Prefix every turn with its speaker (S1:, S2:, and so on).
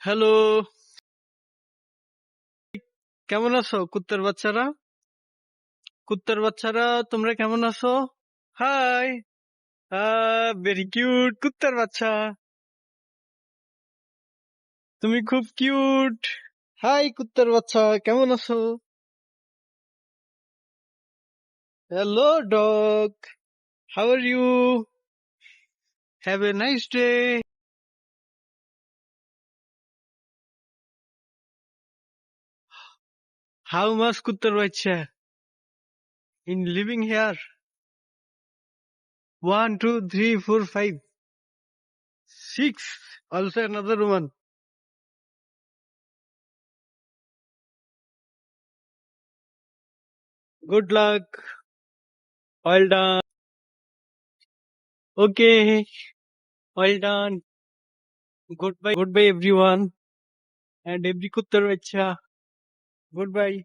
S1: Hello, কেমন আছো কুত্তার বাচ্চারা? কুত্তার বাচ্চারা তোমরা কেমন আছো? হাই, ভেরি কিউট কুত্তার বাচ্চা। তুমি খুব কিউট। হাই কুত্তার বাচ্চা, কেমন আছো? Hello dog, how are you? Have a nice day. How much কুত্তার বাচ্চা in living here? 1, 2, 3, 4, 5, 6. Also another one. Good luck. Well done. Okay. Well done. Goodbye everyone and every kuttar bacha. Goodbye.